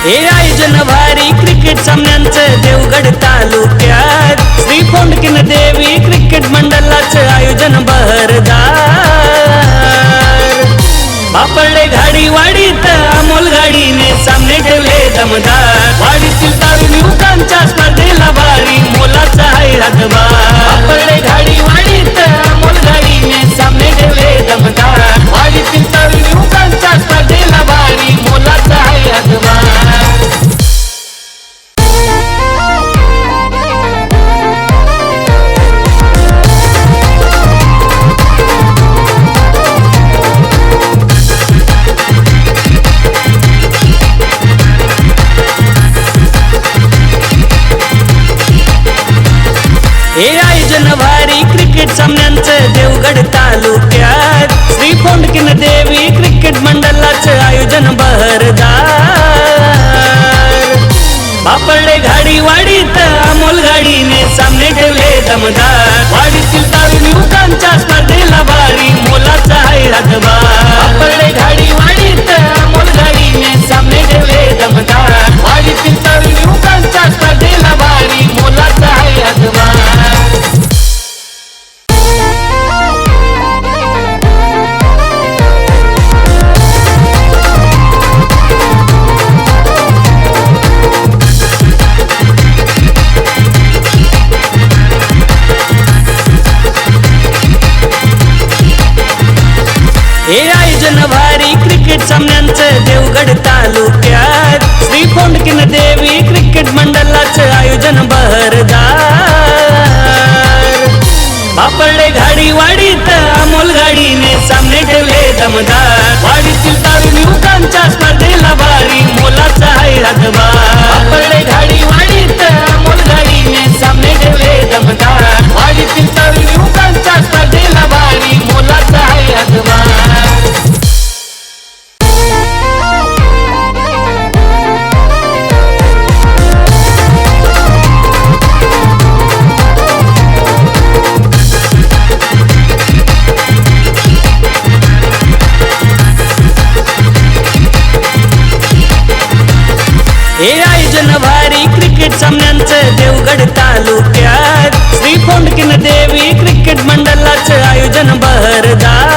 हे आयोजन भारी क्रिकेट सामन्यांचं देवगड तालुक्यात श्री फोंडकीन देवी क्रिकेट मंडळाचं आयोजन बहरदार। बापडले घाडी वाडीत अमोल गाडीने सामने ठेवले दमदार। वाडीतील तरुण युवकांच्या स्पर्धेला भारी मोलाचा आहे हातभार। बापडले घाडी वाडीत अमोल गाडीने सामने ठेवले दमदार। वाडीतील तरुण युवकांच्या स्पर्धेला भारी मोलाचा आहे हातभार। हे आयोजन भारी क्रिकेट सामन्यांचं देवगड तालुक्यात श्री फोंडकीन देवी क्रिकेट मंडळाचं आयोजन बहरदार। बापडले घाडी वाडीत अमोल गाडीने सामने ठेवले दमदार। वाडीतील तरुण युवकांच्या स्पर्धेला भारी मोलाचा आहे हातभार। बापडले घाडी वाडीत अमोल गाडीने सामने ठेवले दमदार। वाडीतील तरुण युवकांच्या स्पर्धेला भारी मोलाचा आहे हातभार। हे आयोजन भारी क्रिकेट सामन्यांचं देवगड तालुक्यात श्री फोंडकीन देवी क्रिकेट मंडळाचं आयोजन बहरदार। बापडले घाडी वाडीत अमोल गाडीने सामने ठेवले दमदार। वाडीतील तरुण युवकांच्या स्पर्धेला भारी मोलाचा आहे हातभार। बापडले घाडी वाडीत अमोल गाडीने सामने ठेवले दमदार। वाडीतील तरुण युवकांच्या स्पर्धेला भारी मोलाचा आहे हातभार। हे आयोजन भारी क्रिकेट सामन्यांचं देवगड तालुक्यात श्री फोंडकीन देवी क्रिकेट मंडळाचं आयोजन बहरदार।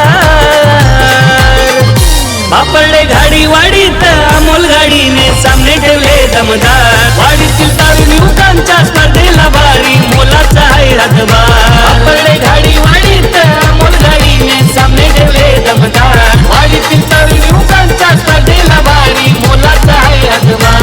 बापडले घाडी वाडीत अमोल गाडीने सामने ठेवले दमदार। वाडीतील तरुण युवकांच्या स्पर्धेला भारी मोलाचा आहे हातभार। बापडले घाडी वाडीत अमोल गाडीने सामने ठेवले दमदार। वाडीतील तरुण युवकांच्या स्पर्धेला भारी मोलाचा आहे हातभार।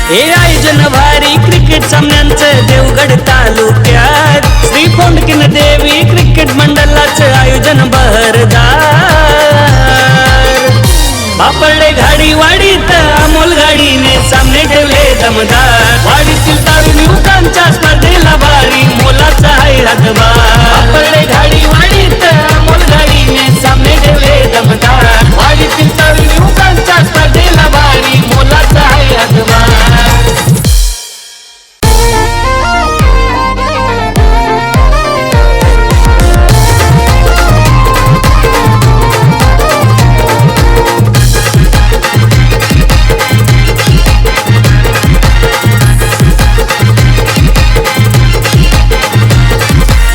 हे आयोजन भारी क्रिकेट सामन्यांचं देवगड तालुक्यात श्री फोंडकीन देवी क्रिकेट मंडळाचं आयोजन बहरदार। बापडले घाडी वाडीत अमोल गाडीने सामने ठेवले दमदार। वाडीतील तरुण युवकांच्या स्पर्धेला भारी मोलाचा आहे हातभार। बापडले घाडी वाडीत अमोल गाडीने सामने ठेवले दमदार। वाडीतील तरुण युवकांच्या स्पर्धेला भारी मोलाचा आहे हातभार।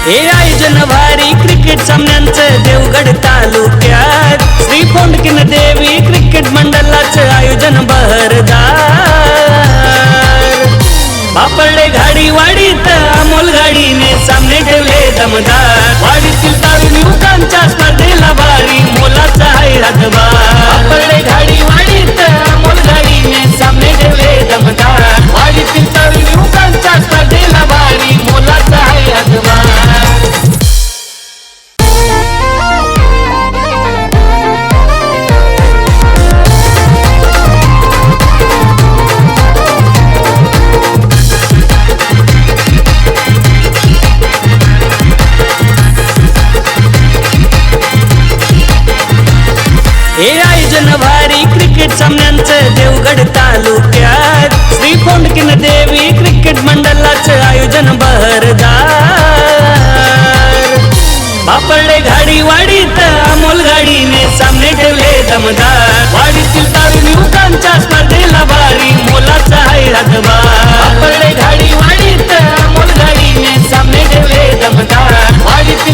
हे आयोजन भारी क्रिकेट सामन्यांचं देवगड तालुक्यात श्री फोंडकीन देवी क्रिकेट मंडळाचं आयोजन बहरदार। बापडले घाडी वाडीत अमोल गाडीने सामने ठेवले दमदार। वाडीतील तरुण युवकांच्या स्पर्धेला भारी मोलाचा आहे हातभार। बापडले घाडी वाडीत अमोल गाडीने सामने ठेवले दमदार। वाडीतील तरुण युवकांच्या स्पर्धेला भारी मोलाचा आहे हातभार। सामन्यांचं देवगड तालुक्यात श्री फोंडकीन देवी क्रिकेट मंडळाचं आयोजन बहरदार बापडले घाडी वाडीत अमोल गाडीने सामने ठेवले दमदार वाडीतील तारुण युवकांच्या स्पर्धेला भारी मोलाचा आहे हातभार बापडले घाडी वाडीत अमोल गाडीने सामने ठेवले दमदार वाडीतील